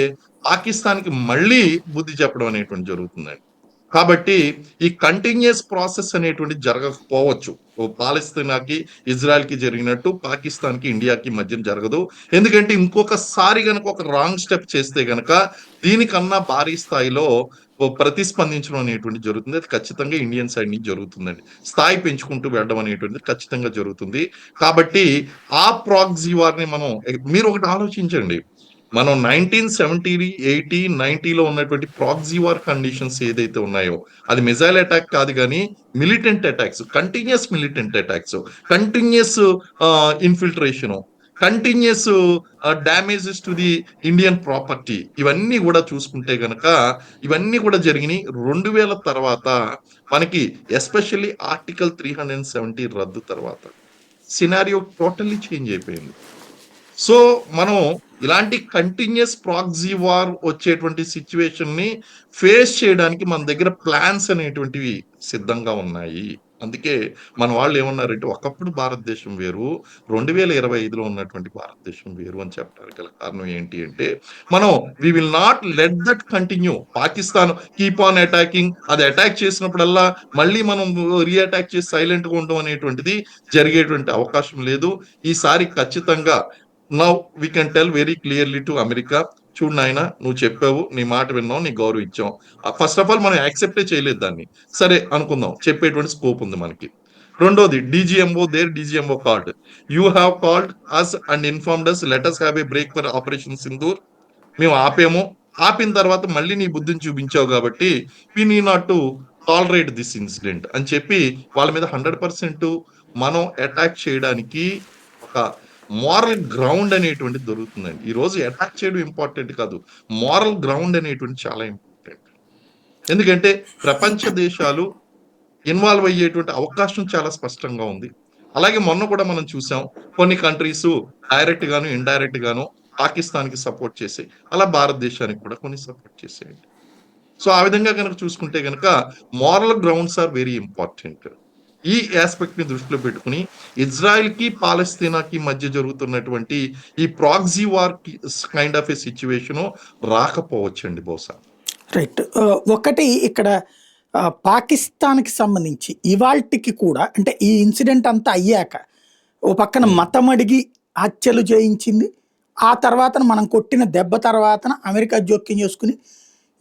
పాకిస్తాన్‌కి మళ్ళీ బుద్ధి చెప్పడం అనేటువంటిది జరుగుతుందండి. కాబట్టి ఈ కంటిన్యూయస్ ప్రాసెస్ అనేటువంటిది జరగకపోవచ్చు. ఓ పాలస్తీనాకి, ఇజ్రాయెల్‌కి జరిగినట్టు పాకిస్తాన్‌కి, ఇండియాకి మధ్యన జరగదు. ఎందుకంటే ఇంకొకసారి గనక ఒక రాంగ్ స్టెప్ చేస్తే గనక దీనికన్నా భారీ స్థాయిలో ప్రతిస్పందించడం అనేటువంటిది జరుగుతుంది. అది ఖచ్చితంగా ఇండియన్ సైడ్ నుంచి జరుగుతుందండి. స్థాయి పెంచుకుంటూ వెళ్ళడం అనేటువంటిది ఖచ్చితంగా జరుగుతుంది. కాబట్టి ఆ ప్రాక్సీ వార్‌ని మనం మీరొకటి ఆలోచించండి. మనం 1970, 80, 90లో ఉన్నటువంటి ప్రాక్సీ వార్ కండిషన్స్ ఏదైతే ఉన్నాయో, అది మిసైల్ అటాక్ కాదు గానీ, militant attacks, continuous militant attacks, continuous infiltration, continuous damages to the Indian property ఇవన్నీ గూడా చూసుకుంటే గనక, ఇవన్నీ కూడా జరిగినియి 2000 తర్వాత మనకి ఎస్పెషల్లీ ఆర్టికల్ 370 రద్దు తర్వాత. సినారియో టోటల్లీ చేంజ్ అయిపోయింది. సో, మనం ఇలాంటి కంటిన్యూయస్ ప్రాక్సీ వార్ వచ్చేటువంటి సిట్యుయేషన్‌ని ఫేస్ చేయడానికి మన దగ్గర ప్లాన్స్ అనేటువంటివి సిద్ధంగా ఉన్నాయి. అందుకే మన వాళ్ళేమన్నారంటే, ఒకప్పుడు భారతదేశం వేరు, 2025లో ఉన్నటువంటి భారతదేశం వేరు అని చెప్పడానికి గల కారణం ఏంటి అంటే, మనం we will not let that continue. Pakistan keep on attacking అది అటాక్ చేసినప్పుడల్లా మళ్ళీ మనం అటాక్ చేసి సైలెంట్‌గా ఉండడం అనేటువంటిది జరిగేటువంటి అవకాశం లేదు. ఈసారి ఖచ్చితంగా now we can tell very clearly to America. చూడు నాయనా నువ్వు చెప్పావు. నీ మాట విన్నాం. నీకు గౌరవం ఇచ్చాం. ఫస్ట్ ఆఫ్ ఆల్ మనం యాక్సెప్టే చేయలేదు దాన్ని. సరే అనుకుందాం. చెప్పేటువంటి స్కోప్ ఉంది మనకి. రెండోది DGMO called. You have called us and informed us let us have a break for operation Sindoor. మేము ఆపాము. ఆపిన తర్వాత మళ్ళీ నీ బుద్ధిని చూపించావు కాబట్టి we need not to tolerate this incident అని చెప్పి వాళ్ళ మీద 100% మనం అటాక్ చేయడానికి ఒక మోరల్ గ్రౌండ్ అనేటువంటిది దొరుకుతుందండి. ఈరోజు అటాక్ చేయడం ఇంపార్టెంట్ కాదు. మోరల్ గ్రౌండ్ అనేటువంటిది చాలా ఇంపార్టెంట్. ఎందుకంటే ప్రపంచ దేశాలు ఇన్వాల్వ్ అయ్యేటువంటి అవకాశం చాలా స్పష్టంగా ఉంది. అలాగే మొన్న కూడా మనం చూసాం. కొన్ని కంట్రీస్ డైరెక్ట్ గాను, ఇండైరెక్ట్ గాను పాకిస్తాన్‌కి సపోర్ట్ చేసాయి. అలా భారతదేశానికి కూడా కొన్ని సపోర్ట్ చేసాయండి. సో, ఆ విధంగా గనక చూసుకుంటే గనక moral grounds are very important. ఈ యాస్పెక్ట్‌ని దృష్టిలో పెట్టుకొని ఇజ్రాయెల్‌కి, పాలస్తీనాకి మధ్య జరుగుతున్నటువంటి ఈ ప్రాక్సీ వార్‌కి కైండ్ ఆఫ్ ఎ సిట్యుయేషను రాకపోవచ్చండి బహుశా. రైట్. ఒకటి ఇక్కడ పాకిస్తాన్‌కి సంబంధించి ఇవాల్టికి కూడా అంటే ఈ ఇన్సిడెంట్ అంతా అయ్యాక, ఓ పక్కన హ్మ్. మతం అడిగి హత్యలు చేయించింది. ఆ తర్వాతన మనం కొట్టిన దెబ్బ తర్వాతన అమెరికా జోక్యం చేసుకొని,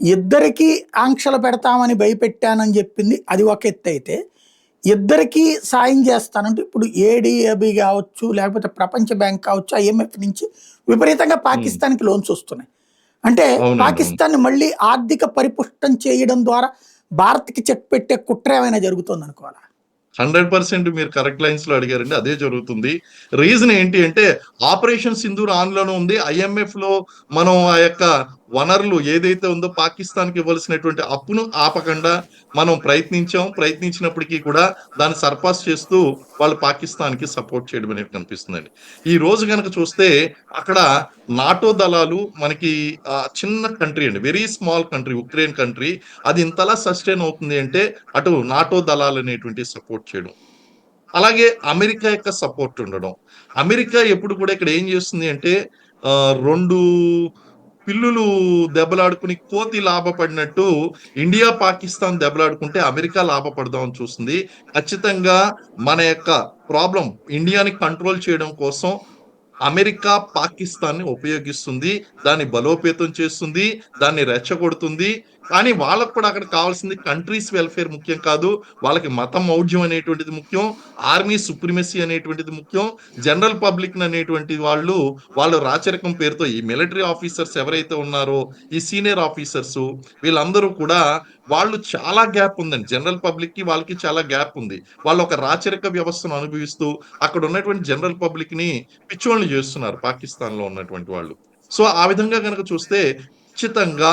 ఇద్దరికీ ఆంక్షలు పెడతామని భయపెట్టానని చెప్పింది. అది ఒక ఎత్తయితే, ఇద్దరికీ సాయం చేస్తానంటూ ఇప్పుడు ఏడీఏబీ కావచ్చు, లేకపోతే ప్రపంచ బ్యాంక్ కావచ్చు, ఐఎంఎఫ్ నుంచి విపరీతంగా హ్మ్. పాకిస్తాన్‌కి లోన్స్ వస్తున్నాయి. అంటే అవునండి. అవును. పాకిస్తాన్‌ని మళ్ళీ ఆర్థిక పరిపుష్టం చేయడం ద్వారా భారత్‌కి చెక్ పెట్టే కుట్ర ఏమైనా జరుగుతోందనుకోవాలా? 100% మీరు కరెక్ట్ లైన్స్‌లో అడిగారండి. అదే జరుగుతుంది. రీజన్ ఏంటి అంటే ఆపరేషన్ సింధూర్ ఆన్‌లోనే ఉంది. ఐఎంఎఫ్‌లో మనం ఆ యొక్క వనరులు ఏదైతే ఉందో పాకిస్తాన్‌కి ఇవ్వాల్సినటువంటి అప్పును ఆపకుండా మనం ప్రయత్నించాం. ప్రయత్నించినప్పటికీ కూడా దాన్ని సర్పాస్ చేస్తూ వాళ్ళు పాకిస్తాన్‌కి సపోర్ట్ చేయడం అనేది కనిపిస్తుందండి. ఈ రోజు గనక చూస్తే అక్కడ నాటో దళాలు మనకి చిన్న కంట్రీ అండి. Very small country Ukraine country. అది ఇంతలా సస్టైన్ అవుతుంది అంటే అటు నాటో దళాలనేటువంటివి సపోర్ట్ చేయడం. అలాగే అమెరికా యొక్క సపోర్ట్ ఉండడం. అమెరికా ఎప్పుడు కూడా ఇక్కడ ఏం చేస్తుంది అంటే 2 పిల్లులు దెబ్బలాడుకుని కోతి లాభపడినట్టు ఇండియా, పాకిస్తాన్ దెబ్బలాడుకుంటే అమెరికా లాభపడదామని చూస్తుంది. ఖచ్చితంగా మన యొక్క ప్రాబ్లమ్ ఇండియాని కంట్రోల్ చేయడం కోసం అమెరికా పాకిస్తాన్‌ని ఉపయోగిస్తుంది. దాన్ని బలోపేతం చేస్తుంది. దాన్ని రెచ్చగొడుతుంది. కానీ వాళ్ళకి కూడా అక్కడ కావాల్సింది కంట్రీస్ వెల్‌ఫేర్ ముఖ్యం కాదు. వాళ్ళకి మతం మౌఢ్యం అనేటువంటిది ముఖ్యం. ఆర్మీ సుప్రిమసీ అనేటువంటిది ముఖ్యం. జనరల్ పబ్లిక్ అనేటువంటి వాళ్ళు రాచరికం పేరుతో ఈ మిలిటరీ ఆఫీసర్స్ ఎవరైతే ఉన్నారో, ఈ సీనియర్ ఆఫీసర్సు వీళ్ళందరూ కూడా వాళ్ళు చాలా గ్యాప్ ఉందండి. జనరల్ పబ్లిక్‌కి వాళ్ళకి చాలా గ్యాప్ ఉంది. వాళ్ళు ఒక రాచరిక వ్యవస్థను అనుభవిస్తూ అక్కడ ఉన్నటువంటి జనరల్ పబ్లిక్‌ని పిచ్చోల్ని చేస్తున్నారు పాకిస్తాన్‌లో ఉన్నటువంటి వాళ్ళు. సో, ఆ విధంగా గనక చూస్తే ఖచ్చితంగా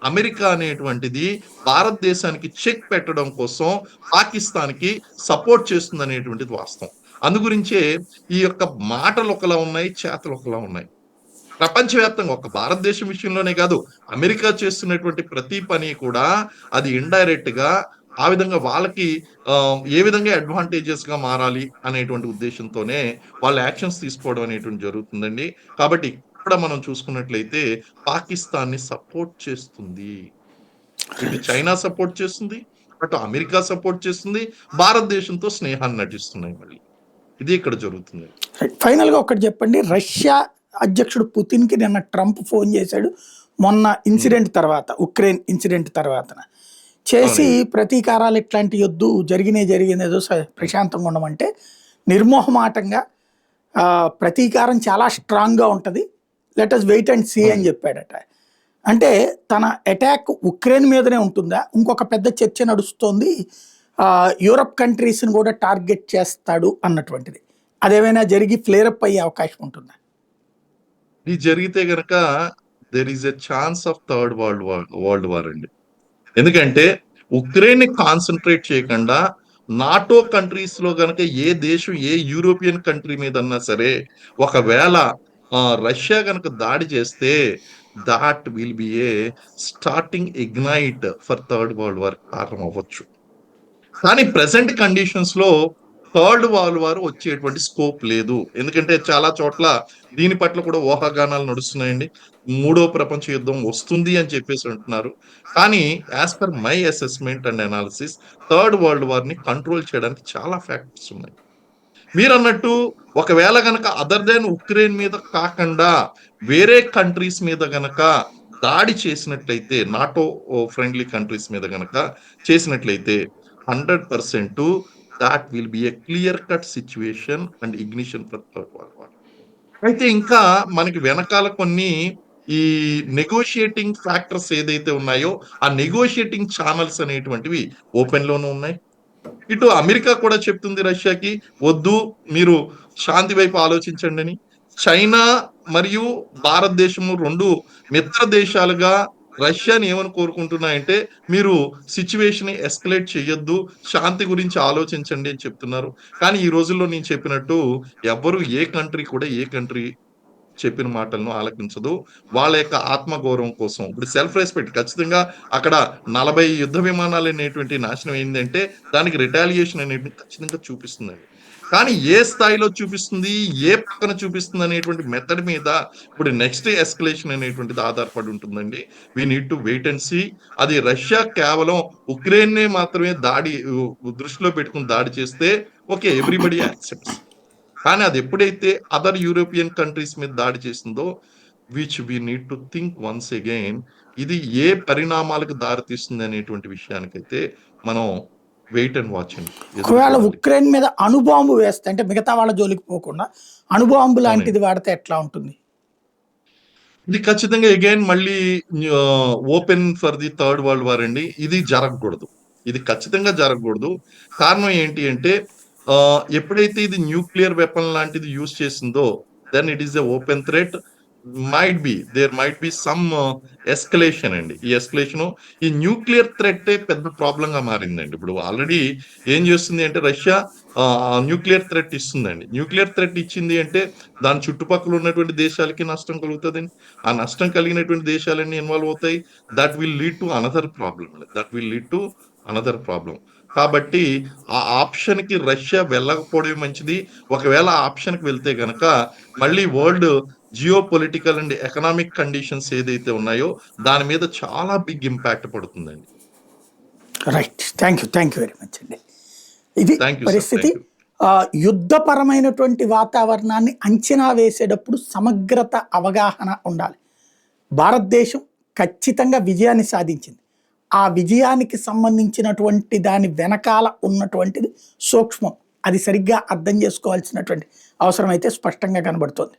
అమెరికా అనేటువంటిది భారతదేశానికి చెక్ పెట్టడం కోసం పాకిస్తాన్‌కి సపోర్ట్ చేస్తుందనేటువంటిది వాస్తవం. అందుగురించే ఈ యొక్క మాటలు ఒకలా ఉన్నాయి. చేతలు ఒకలా ఉన్నాయి. ప్రపంచవ్యాప్తంగా ఒక్క భారతదేశం విషయంలోనే కాదు. అమెరికా చేస్తున్నటువంటి ప్రతి పని కూడా అది ఇండైరెక్ట్‌గా ఆ విధంగా వాళ్ళకి ఏ విధంగా అడ్వాంటేజెస్‌గా మారాలి అనేటువంటి ఉద్దేశ్యంతోనే వాళ్ళు యాక్షన్స్ తీసుకోవడం అనేటువంటిది జరుగుతుందండి. కాబట్టి ఇక్కడ మనం చూసుకున్నట్లయితే పాకిస్తాన్‌ని సపోర్ట్ చేస్తుంది. ఇటు చైనా సపోర్ట్ చేస్తుంది. అటు అమెరికా సపోర్ట్ చేస్తుంది. భారతదేశంతో స్నేహాన్ని నటిస్తున్నాయి మళ్ళీ. ఇది ఇక్కడ జరుగుతుంది. రైట్. ఫైనల్‌గా ఒకటి చెప్పండి. రష్యా అధ్యక్షుడు పుతిన్‌కి నిన్న ట్రంప్ ఫోన్ చేశాడు. మొన్న హ్మ్. ఇన్సిడెంట్ తర్వాత, ఉక్రెయిన్ ఇన్సిడెంట్ తర్వాతన. చేసి అవునండి. ప్రతీకారాలు ఇట్లాంటియొద్దు, జరిగినయేదో హ్మ్. ప్రశాంతంగా ఉండమంటే, నిర్మోహమాటంగా ప్రతీకారం చాలా స్ట్రాంగ్‌గా ఉంటది. Let us wait and see అని అవును. చెప్పాడట. అంటే తన అటాక్ ఉక్రెయిన్ మీదనే ఉంటుందా? ఇంకొక పెద్ద చర్చ నడుస్తోంది. యూరప్ కంట్రీస్‌ని కూడా టార్గెట్ చేస్తాడు అన్నటువంటిది. అదేమైనా జరిగి ఫ్లేర్ అప్ అయ్యే అవకాశం ఉంటుందా? ఇది జరిగితే గనక there is a chance of third world war అండి. ఎందుకంటే ఉక్రెయిన్‌ని కాన్సంట్రేట్ చేయకుండా నాటో కంట్రీస్‌లో గనక ఏ దేశం ఏ యూరోపియన్ కంట్రీ మీదన్నా సరే ఒకవేళ రష్యా గనక దాడి చేస్తే thought will be A starting ignite for third world war కారణం అవ్వచ్చు. కానీ ప్రెజెంట్ కండిషన్స్‌లో థర్డ్ వరల్డ్ వార్ వచ్చేటువంటి స్కోప్ లేదు. ఎందుకంటే చాలా చోట్ల దీని పట్ల కూడా ఊహాగానాలు నడుస్తున్నాయండి. మూడో ప్రపంచ యుద్ధం వస్తుంది అని చెప్పేసి అంటున్నారు. కానీ as per my assessment and analysis third world వార్‌ని కంట్రోల్ చేయడానికి చాలా ఫ్యాక్టర్స్ ఉన్నాయి. మీరన్నట్టు ఒకవేళ గనక అదర్ దెన్ ఉక్రెయిన్ మీద కాకుండా వేరే కంట్రీస్ మీద గనక దాడి చేసినట్లయితే నాటో ఫ్రెండ్లీ కంట్రీస్ మీద గనక చేసినట్లయితే 100% thought will be a clear cut situation and ignition for third world war. అయితే ఇంకా మనకి వెనకాల కొన్ని ఈ నెగోషియేటింగ్ ఫ్యాక్టర్స్ ఏదైతే ఉన్నాయో, ఆ నెగోషియేటింగ్ ఛానెల్స్ అనేటువంటివి ఓపెన్‌లోనూ ఉన్నాయి. ఇటు అమెరికా కూడా చెప్తుంది రష్యాకి, వద్దు మీరు శాంతి వైపు ఆలోచించండి అని. చైనా మరియు భారతదేశము 2 మిత్ర దేశాలుగా రష్యాని ఏమని కోరుకుంటున్నాయంటే, మీరు సిట్యుయేషన్‌ని ఎస్కలేట్ చేయొద్దు. శాంతి గురించి ఆలోచించండి అని చెప్తున్నారు. కానీ ఈ రోజుల్లో నేను చెప్పినట్టు ఎవ్వరు ఏ కంట్రీ కూడా ఏ కంట్రీ చెప్పిన మాటలను ఆలకించదు. వాళ్ళ యొక్క ఆత్మగౌరవం కోసం ఇప్పుడు సెల్ఫ్ రెస్పెక్ట్ ఖచ్చితంగా అక్కడ 40 యుద్ధ విమానాలనేటువంటి నాశనం అయిందంటే దానికి రిటాలియేషన్ అనేటిది ఖచ్చితంగా చూపిస్తుందండి. కానీ ఏ స్థాయిలో చూపిస్తుంది, ఏ పక్కన చూపిస్తుంది అనేటువంటి మెథడ్ మీద ఇప్పుడు నెక్స్ట్ ఎస్కలేషన్ అనేటువంటిది ఆధారపడి ఉంటుందండి. We need to wait and see. అది రష్యా కేవలం ఉక్రెయిన్‌నే మాత్రమే దృష్టిలో పెట్టుకొని దాడి చేస్తే ఓకే. Everybody accepts. కానీ అది ఎప్పుడైతే అదర్ యూరోపియన్ కంట్రీస్ మీద దాడి చేసిందో which we need to think once again ఇది ఏ పరిణామాలకు దారితీస్తుంది అనేటువంటి విషయానికైతే మనం వెయిట్ అండ్ వాచ్ అండి. ఎదురు ఒకవేళ చూడాలి. ఉక్రెయిన్ మీద అణుబాంబు వేస్తే అంటే మిగతా వాళ్ళ జోలికి పోకుండా అణుబాంబు అవునండి. లాంటిది వాడితే ఎట్లా ఉంటుంది? ఇది ఖచ్చితంగా అగైన్ మళ్ళీ open for the third world war అండి. ఇది జరగకూడదు. ఇది ఖచ్చితంగా జరగకూడదు. కారణం ఏంటి అంటే ఎప్పుడైతే ఇది న్యూక్లియర్ వెపన్ లాంటిది యూజ్ చేసిందో then it is a open threat. There might be some escalation అండి. ఈ ఎస్కలేషను ఈ న్యూక్లియర్ థ్రెట్టే పెద్ద ప్రాబ్లమ్‌గా మారిందండి. ఇప్పుడు ఆల్రెడీ ఏం చేస్తుంది అంటే రష్యా న్యూక్లియర్ థ్రెట్ ఇస్తుందండి. న్యూక్లియర్ థ్రెట్ ఇచ్చింది అంటే దాని చుట్టుపక్కల ఉన్నటువంటి దేశాలకి నష్టం కలుగుతదండి. ఆ నష్టం కలిగినటువంటి దేశాలన్నీ ఇన్వాల్వ్ అవుతాయి. That will lead to another problem. కాబట్టి ఆ ఆప్షన్‌కి రష్యా వెళ్ళకపోవడమే మంచిది. ఒకవేళ ఆ ఆప్షన్‌కి వెళ్తే గనక మళ్ళీ world geopolitical and economic conditions ఏదైతే ఉన్నాయో దాని మీద చాలా బిగ్ ఇంపాక్ట్ పడుతుందండి. Right. Thank you very much అండి. ఇది థాంక్ యూ సార్. పరిస్థితి. Thank you. యుద్ధపరమైనటువంటి వాతావరణాన్ని అంచనా వేసేటప్పుడు సమగ్రత అవగాహన ఉండాలి. భారతదేశం ఖచ్చితంగా విజయాన్ని సాధించింది. ఆ విజయానికి సంబంధించినటువంటి దాని వెనకాల ఉన్నటువంటిది సూక్ష్మం. అది సరిగ్గా అర్థం చేసుకోవాల్సినటువంటి అవసరం అయితే స్పష్టంగా కనబడుతోంది.